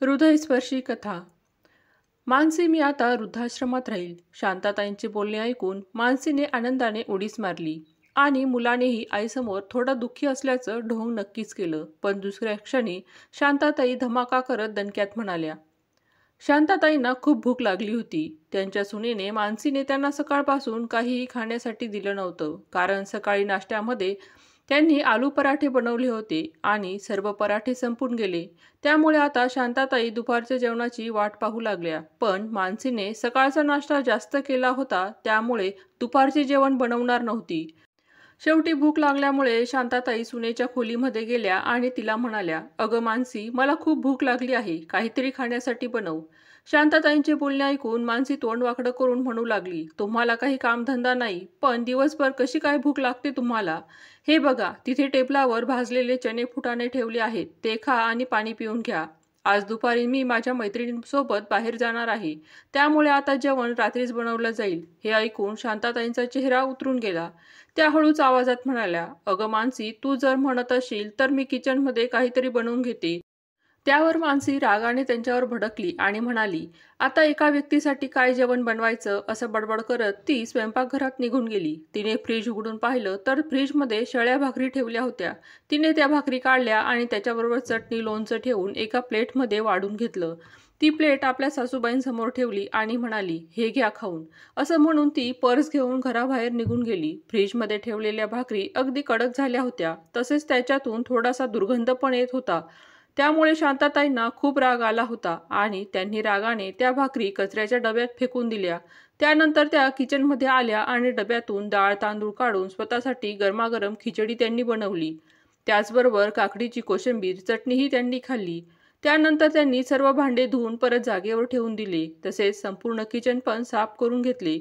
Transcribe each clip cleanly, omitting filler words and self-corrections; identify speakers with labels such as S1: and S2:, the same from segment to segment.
S1: हृदयस्पर्शी कथा. मानसी, मी आता वृद्धाश्रमात राहील. शांताताईंचे बोलणे ऐकून मानसीने आनंदाने उडीच मारली आणि मुलानेही आईसमोर थोडा दुःखी असल्याचं ढोंग नक्कीच केलं. पण दुसऱ्या क्षणी शांताताई धमाका करत दणक्यात म्हणाल्या. शांताताईंना खूप भूक लागली होती. त्यांच्या सुनेने मानसीने त्यांना सकाळपासून काहीही खाण्यासाठी दिलं नव्हतं, कारण सकाळी नाश्त्यामध्ये त्यांनी आलू पराठे बनवले होते आणि सर्व पराठे संपून गेले. त्यामुळे आता शांताताई दुपारच्या जेवणाची वाट पाहू लागल्या. पण मानसीने सकाळचा नाश्ता जास्त केला होता, त्यामुळे दुपारचे जेवण बनवणार नव्हती. शेवटी भूक लागल्यामुळे शांताताई सुनेच्या खोलीमध्ये गेल्या आणि तिला म्हणाल्या, "अगं मानसी, मला खूप भूक लागली आहे, काहीतरी खाण्यासाठी बनव." शांताताईंचे बोलणे ऐकून मानसी तोंड वाकडं करून म्हणू लागली, "तुम्हाला काही कामधंदा नाही, पण दिवसभर कशी काय भूक लागते तुम्हाला? हे बघा, तिथे टेबलावर भाजलेले चणे फुटाणे ठेवले आहेत, ते खा आणि पाणी पिऊन घ्या. आज दुपारी मी माझ्या मैत्रिणींसोबत बाहेर जाणार आहे, त्यामुळे आता जेवण रात्रीच बनवलं जाईल." हे ऐकून शांताताईंचा चेहरा उतरून गेला. त्या हळूच आवाजात म्हणाल्या, "अगं मानसी, तू जर म्हणत असशील तर मी किचनमध्ये काहीतरी बनवून घेते." त्यावर मानसी रागाने त्यांच्यावर भडकली आणि म्हणाली, "आता एका व्यक्तीसाठी काय जेवण बनवायचं?" असं बडबड करत ती स्वयंपाकघरात निघून गेली. तिने फ्रीज उघडून पाहिलं तर फ्रीजमध्ये शेळ्या भाकरी ठेवल्या होत्या. तिने त्या भाकरी काढल्या आणि त्याच्याबरोबर चटणी लोणचं ठेवून एका प्लेटमध्ये वाढून घेतलं. ती प्लेट आपल्या सासूबाईंसमोर ठेवली आणि म्हणाली, "हे घ्या खाऊन." असं म्हणून ती पर्स घेऊन घराबाहेर निघून गेली. फ्रीजमध्ये ठेवलेल्या भाकरी अगदी कडक झाल्या होत्या, तसेच त्याच्यातून थोडासा दुर्गंध पण येत होता. त्यामुळे शांताताईंना खूप राग आला होता आणि त्यांनी रागाने त्या भाकरी कचऱ्याच्या डब्यात फेकून दिल्या. त्यानंतर त्या किचनमध्ये आल्या आणि डब्यातून डाळ तांदूळ काढून स्वतःसाठी गरमागरम खिचडी त्यांनी बनवली. त्याचबरोबर काकडीची कोशिंबीर चटणीही त्यांनी खाल्ली. त्यानंतर त्यांनी सर्व भांडे धुवून परत जागेवर ठेवून दिले, तसेच संपूर्ण किचन पण साफ करून घेतले.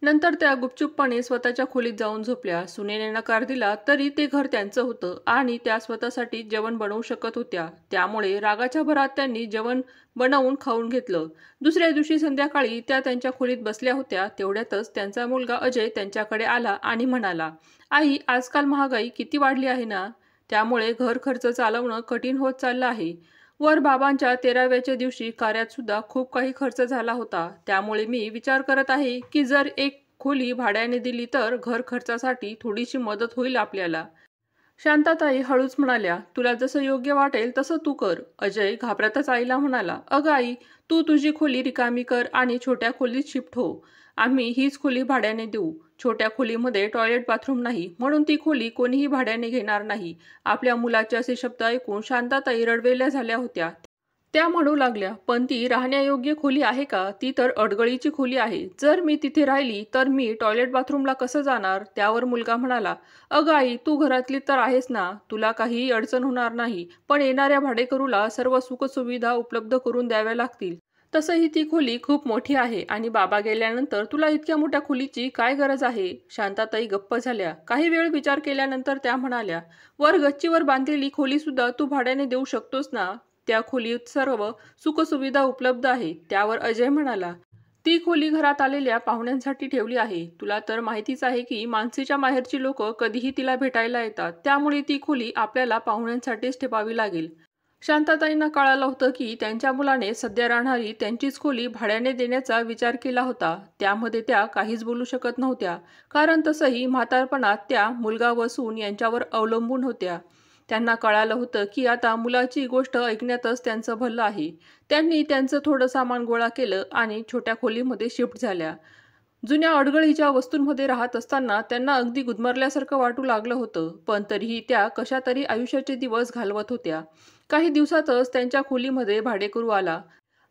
S1: नंतर त्या गुपचूपपणे स्वतःच्या खोलीत जाऊन झोपल्या. सुनेने नकार दिला तरी ते घर त्यांचं होतं आणि त्या स्वतःसाठी जेवण बनवू शकत होत्या. त्यामुळे रागाच्या भरात त्यांनी जेवण बनवून खाऊन घेतलं. दुसऱ्या दिवशी संध्याकाळी त्या त्यांच्या खोलीत बसल्या होत्या. तेवढ्यातच त्यांचा मुलगा अजय त्यांच्याकडे आला आणि म्हणाला, "आई, आजकाल महागाई किती वाढली आहे ना, त्यामुळे घर खर्च चालवणं कठीण होत चाललं आहे. वर बाबांच्या 13व्याच्या दिवशी कार्यात सुद्धा खूप काही खर्च झाला होता. त्यामुळे मी विचार करत आहे की जर एक खोली भाड्याने दिली तर घर खर्चासाठी थोडीशी मदत होईल आपल्याला." शांताताई हळूच म्हणाल्या, "तुला जसं योग्य वाटेल तसं तू कर." अजय घाबरतच आईला म्हणाला, "अगं आई, तू तुझी खोली रिकामी कर आणि छोट्या खोलीत शिफ्ट हो. आम्ही हीच खोली भाड्याने देऊ. छोट्या खोलीमध्ये टॉयलेट बाथरूम नाही, म्हणून ती खोली कोणीही भाड्याने घेणार नाही." आपल्या मुलाचे असे शब्द ऐकून शांताताई रडवेल्या झाल्या होत्या. त्या म्हणू लागल्या, "पण ती राहण्यायोग्य खोली आहे का? ती तर अडगळीची खोली आहे. जर मी तिथे राहिली तर मी टॉयलेट बाथरूमला कसं जाणार?" त्यावर मुलगा म्हणाला, "अगं आई, तू घरातली तर आहेस ना, तुला काहीही अडचण होणार नाही. पण येणाऱ्या भाडेकरूला सर्व सुखसुविधा उपलब्ध करून द्याव्या लागतील. तसंही ती खोली खूप मोठी आहे आणि बाबा गेल्यानंतर तुला इतक्या मोठ्या खोलीची काय गरज आहे?" शांताताई गप्प झाल्या. काही वेळ विचार केल्यानंतर त्या म्हणाल्या, "वर गच्चीवर बांधलेली खोली सुद्धा तू भाड्याने देऊ शकतोस ना? त्या खोलीत सर्व सुखसुविधा उपलब्ध आहे." त्यावर अजय म्हणाला, "ती खोली घरात आलेल्या पाहुण्यांसाठी ठेवली आहे. तुला तर माहितीच आहे की मानसीच्या माहेरची लोक कधीही तिला भेटायला येतात, त्यामुळे ती खोली आपल्याला पाहुण्यांसाठीच ठेवावी लागेल." शांताताईंना कळालं होतं की त्यांच्या मुलाने सध्या राहणारी त्यांचीच खोली भाड्याने देण्याचा विचार केला होता. त्यामध्ये त्या काहीच बोलू शकत नव्हत्या, कारण तसंही म्हातारपणात त्या मुलगा व सून यांच्यावर अवलंबून होत्या. त्यांना कळालं होतं की आता मुलाची गोष्ट ऐकण्यातच त्यांचं भलं आहे. त्यांनी त्यांचं थोडं सामान गोळा केलं आणि छोट्या खोलीमध्ये शिफ्ट झाल्या. जुन्या अडगळीच्या वस्तूंमध्ये राहत असताना त्यांना अगदी गुदमरल्यासारखं वाटू लागलं होतं, पण तरीही त्या कशातरी आयुष्याचे दिवस घालवत होत्या. काही दिवसातच त्यांच्या खोलीमध्ये भाडेकरू आला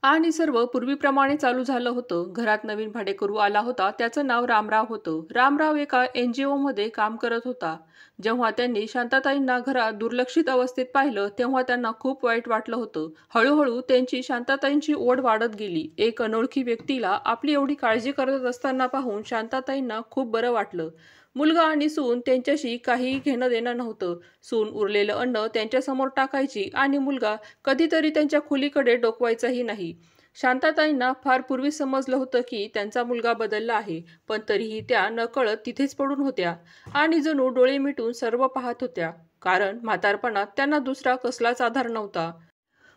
S1: आणि सर्व पूर्वीप्रमाणे चालू झालं होतं. घरात नवीन भाडेकरू आला होता. त्याचं नाव रामराव होतं. रामराव एका NGOमध्ये काम करत होता. जेव्हा त्यांनी शांताताईंना घरात दुर्लक्षित अवस्थेत पाहिलं तेव्हा त्यांना खूप वाईट वाटलं होतं. हळूहळू त्यांची शांताताईंची ओढ वाढत गेली. एक अनोळखी व्यक्तीला आपली एवढी काळजी करत असताना पाहून शांताताईंना खूप बरं वाटलं. मुलगा आणि सून त्यांच्याशी काहीही घेणं देणं नव्हतं. सून उरलेलं अन्न त्यांच्यासमोर टाकायची आणि मुलगा कधीतरी त्यांच्या खोलीकडे डोकवायचाही नाही. शांताताईंना फार पूर्वी समजलं होतं की त्यांचा मुलगा बदलला आहे, पण तरीही त्या नकळत तिथेच पडून होत्या आणि जणू डोळे मिटून सर्व पाहत होत्या, कारण म्हातारपणात त्यांना दुसरा कसलाच आधार नव्हता.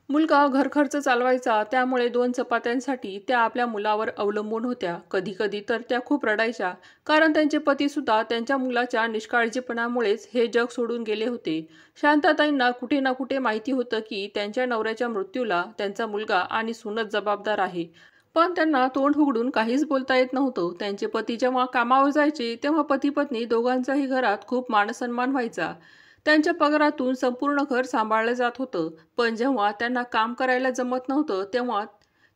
S1: मुलगा घरखर्च चालवायचा, त्यामुळे 2 चपात्यांसाठी त्या आपल्या मुलावर अवलंबून होत्या. कधी-कधी तर त्या खूप रडायच्या, कारण त्यांचे पतीसुद्धा त्यांच्या मुलाच्या निष्काळजीपणामुळेच हे जग सोडून गेले होते. शांताताईंना कुठे ना कुठे माहिती होतं की त्यांच्या नवऱ्याच्या मृत्यूला त्यांचा मुलगा आणि सूनच जबाबदार आहे. पण त्यांना तोंड उघडून काहीच बोलता येत नव्हतं. त्यांचे पती जेव्हा कामावर जायचे, तेव्हा पती-पत्नी दोघांचाही घरात खूप मानसन्मान व्हायचा. त्यांच्या पगारातून संपूर्ण घर सांभाळलं जात होतं. पण जेव्हा त्यांना काम करायला जमत नव्हतं, तेव्हा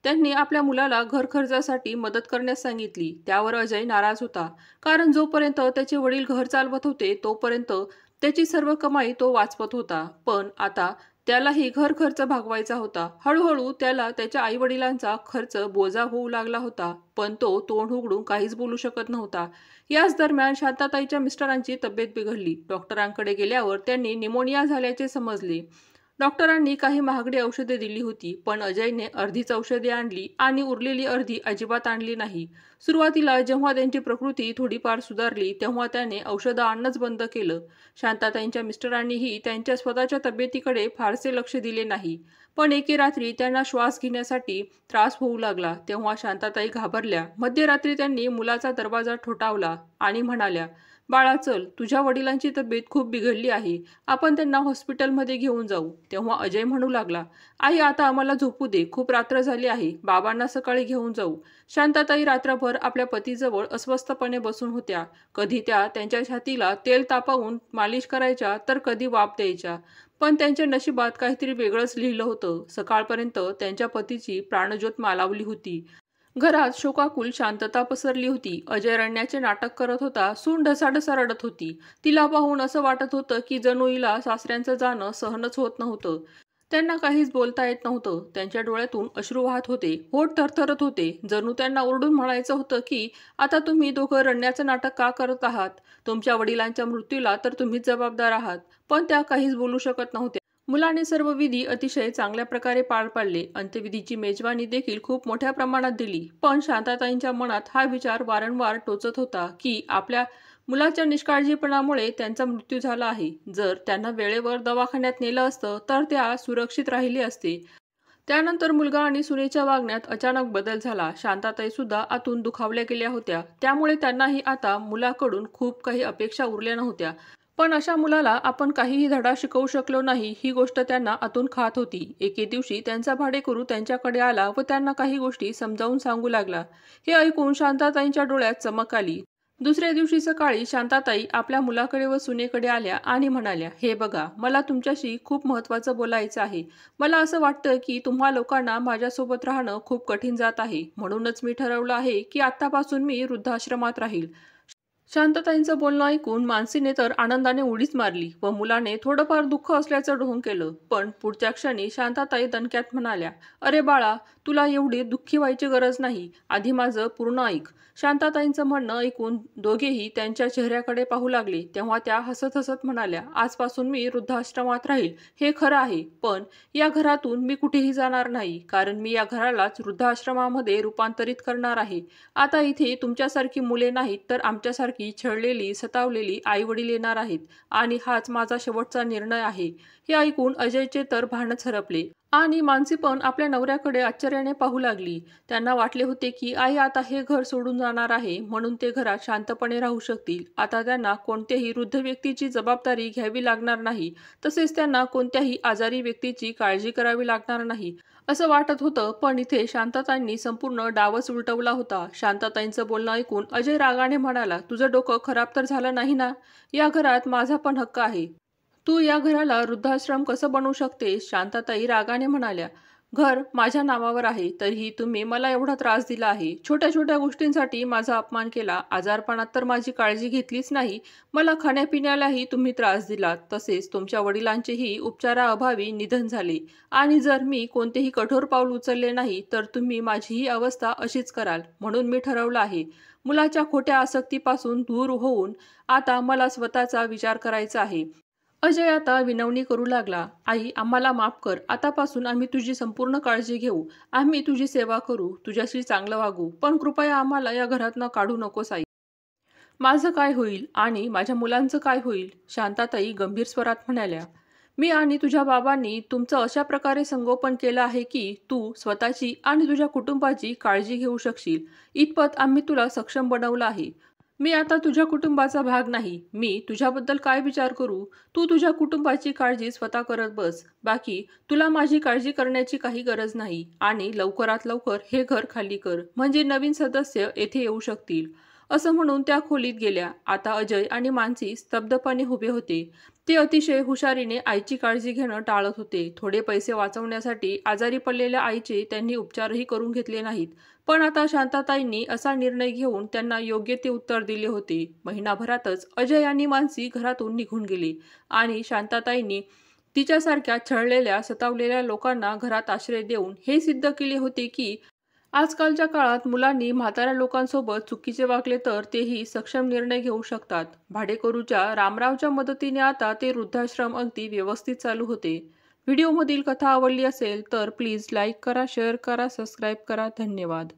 S1: त्यांनी आपल्या मुलाला घर खर्चासाठी मदत करण्यास सांगितली. त्यावर अजय नाराज होता, कारण जोपर्यंत त्याचे वडील घर चालवत होते, तोपर्यंत त्याची सर्व कमाई तो वाचवत होता. पण आता त्यालाही घर खर्च भागवायचा होता. हळूहळू त्याला त्याच्या आईवडिलांचा खर्च बोजा होऊ लागला होता, पण तो तोंड उघडून काहीच बोलू शकत नव्हता. याच दरम्यान शांताताईच्या मिस्टरांची तब्येत बिघडली. डॉक्टरांकडे गेल्यावर त्यांनी निमोनिया झाल्याचे समजले. डॉक्टरांनी काही महागडी औषधे दिली होती, पण अजयने अर्धीच औषधे आणली आणि उरलेली अर्धी अजिबात आणली नाही. सुरुवातीला जेव्हा त्यांची प्रकृती थोडीफार सुधारली, तेव्हा त्याने औषधं आणणंच बंद केलं. शांताताईंच्या मिस्टरांनीही त्यांच्या स्वतःच्या तब्येतीकडे फारसे लक्ष दिले नाही. पण एके रात्री त्यांना श्वास घेण्यासाठी त्रास होऊ लागला. तेव्हा शांताताई घाबरल्या. मध्यरात्री त्यांनी मुलाचा दरवाजा ठोठावला आणि म्हणाल्या, "बाळा चल, तुझ्या वडिलांची तब्येत खूप बिघडली आहे. आपण त्यांना हॉस्पिटलमध्ये घेऊन जाऊ." तेव्हा अजय म्हणू लागला, "आई आता आम्हाला झोपू दे. खूप रात्र झाली आहे. बाबांना सकाळी घेऊन जाऊ." शांताताई रात्रभर आपल्या पतीजवळ अस्वस्थपणे बसून होत्या. कधी त्या त्यांच्या छातीला तेल तापवून मालिश करायच्या, तर कधी वाफ द्यायच्या. पण त्यांच्या नशिबात काहीतरी वेगळंच लिहिलं होतं. सकाळपर्यंत त्यांच्या पतीची प्राणज्योत मालावली होती. घरात शोकाकुल शांतता पसरली होती. अजय रडण्याचे नाटक करत होता. सून ढसाढसा रडत होती. तिला पाहून असं वाटत होतं की जणू हिला सासऱ्यांचं जाणं सहनच होत नव्हतं. त्यांना काहीच बोलता येत नव्हतं. त्यांच्या डोळ्यातून अश्रू वाहत होते. होठ थरथरत होते. जणू त्यांना ओरडून म्हणायचं होतं की आता तुम्ही दोघं रडण्याचं नाटक का करत आहात? तुमच्या वडिलांच्या मृत्यूला तर तुम्हीच जबाबदार आहात. पण त्या काहीच बोलू शकत नव्हत्या. मुलाने सर्व विधी अतिशय चांगल्या प्रकारे पार पाडले. अंत्यविधीची मेजवानी देखील खूप मोठ्या प्रमाणात दिली. पण शांताताईंच्या मनात हा विचार वारंवार टोचत होता की आपल्या मुलाच्या निष्काळजीपणामुळे त्यांचा मृत्यू झाला आहे. जर त्यांना वेळेवर दवाखान्यात नेलं असतं, तर त्या सुरक्षित राहिले असते. त्यानंतर मुलगा आणि सुनेच्या वागण्यात अचानक बदल झाला. शांताताई सुद्धा आतून दुखावल्या गेल्या होत्या. त्यामुळे त्यांनाही आता मुलाकडून खूप काही अपेक्षा उरल्या नव्हत्या. पण अशा मुलाला आपण काहीही धडा शिकवू शकलो नाही, ही गोष्ट त्यांना आतून खात होती. एके दिवशी त्यांचा भाडेकरू त्यांच्याकडे आला व त्यांना काही गोष्टी समजावून सांगू लागला. हे ऐकून शांताताईंच्या डोळ्यात चमक आली. दुसऱ्या दिवशी सकाळी शांताताई आपल्या मुलाकडे व सुनेकडे आल्या आणि म्हणाल्या, "हे बघा, मला तुमच्याशी खूप महत्त्वाचं बोलायचं आहे. मला असं वाटतं की तुम्हा लोकांना माझ्यासोबत राहणं खूप कठीण जात आहे. म्हणूनच मी ठरवलं आहे की आत्तापासून मी वृद्धाश्रमात राहील." शांतताईंचं बोलणं ऐकून मानसीने तर आनंदाने उडीच मारली व मुलाने थोडंफार दुःख असल्याचं ढोंग केलं. पण पुढच्या क्षणी शांताताई दणक्यात म्हणाल्या, "अरे बाळा, तुला एवढी दुःखी व्हायची गरज नाही. आधी माझं पूर्ण ऐक." शांताताईंचं म्हणणं ऐकून दोघेही त्यांच्या चेहऱ्याकडे पाहू लागले. तेव्हा त्या हसत हसत म्हणाल्या, "आजपासून मी वृद्धाश्रमात राहील हे खरं आहे, पण या घरातून मी कुठेही जाणार नाही, कारण मी या घरालाच वृद्धाश्रमामध्ये रूपांतरित करणार आहे. आता इथे तुमच्यासारखी मुले नाहीत, तर आमच्यासारखी छळलेली, सतावलेली आई-वडील येणार आहेत आणि हाच माझा शेवटचा निर्णय आहे." हे ऐकून अजयचे तर भानच हरपले आणि मानसी पण आपल्या नवऱ्याकडे आश्चर्याने पाहू लागली. त्यांना वाटले होते की आई आता हे घर सोडून जाणार आहे, म्हणून ते घरात शांतपणे राहू शकतील. आता त्यांना कोणत्याही वृद्ध व्यक्तीची जबाबदारी घ्यावी लागणार नाही. तसेच त्यांना कोणत्याही आजारी व्यक्तीची काळजी करावी लागणार नाही, असं वाटत होतं. पण इथे शांतताईंनी संपूर्ण डावच उलटवला होता. शांतताईंचं बोलणं ऐकून अजय रागाने म्हणाला, "तुझं डोकं खराब तर झालं नाही ना? या घरात माझा पण हक्क आहे. तू या घराला वृद्धाश्रम कसं बनवू शकतेस?" शांताताई रागाने म्हणाल्या, "घर माझ्या नावावर आहे, तरीही तुम्ही मला एवढा त्रास दिला आहे. छोट्या छोट्या गोष्टींसाठी माझा अपमान केला. आजारपणात तर माझी काळजी घेतलीच नाही. मला खाण्यापिण्यालाही तुम्ही त्रास दिलात. तसेच तुमच्या वडिलांचेही उपचाराअभावी निधन झाले. आणि जर मी कोणतेही कठोर पाऊल उचलले नाही, तर तुम्ही माझीही अवस्था अशीच कराल. म्हणून मी ठरवलं आहे, मुलाच्या खोट्या आसक्तीपासून दूर होऊन आता मला स्वतःचा विचार करायचा आहे." अजय आता विनवणी करू लागला, "आई, आम्हाला माफ कर. आतापासून आम्ही तुझी संपूर्ण काळजी घेऊ. आम्ही तुझी सेवा करू, तुझ्याशी चांगलं वागू. पण कृपया आम्हाला या घरातनं काढू नकोस आई. माझं काय होईल आणि माझ्या मुलांचं काय होईल?" शांताताई गंभीर स्वरात म्हणाल्या, मी आणि तुझ्या बाबांनी तुमचं अशा प्रकारे संगोपन केलं आहे की तू स्वतःची आणि तुझ्या कुटुंबाची काळजी घेऊ शकशील इतपत आम्ही तुला सक्षम बनवलं आहे. मी आता तुझ्या कुटुंबाचा भाग नाही. मी तुझ्याबद्दल काय विचार करू? तू तुझ्या कुटुंबाची काळजी स्वतः करत बस. बाकी तुला माझी काळजी करण्याची काही गरज नाही. आणि लवकरात लवकर हे घर खाली कर म्हणजे नवीन सदस्य येथे येऊ शकतील. असं म्हणून त्या खोलीत गेल्या. आता अजय आणि मानसी स्तब्धपणे उभे होते. ते अतिशय हुशारीने आईची काळजी घेणं टाळत होते. थोडे पैसे वाचवण्यासाठी आजारी पडलेल्या आईचे त्यांनी उपचारही करून घेतले नाहीत. पण आता शांताताईंनी असा निर्णय घेऊन त्यांना योग्य ते उत्तर दिले होते. महिनाभरातच अजय आणि मानसी घरातून निघून गेले आणि शांताताईंनी तिच्यासारख्या छळलेल्या सतावलेल्या लोकांना घरात आश्रय देऊन हे सिद्ध केले होते की आजकालच्या काळात मुलांनी म्हाताऱ्या लोकांसोबत चुकीचे वागले तर तेही सक्षम निर्णय घेऊ शकतात. भाडेकरूच्या रामरावच्या मदतीने आता ते वृद्धाश्रम अगदी व्यवस्थित चालू होते. व्हिडिओमधील कथा आवडली असेल तर प्लीज लाईक करा, शेअर करा, सबस्क्राईब करा. धन्यवाद.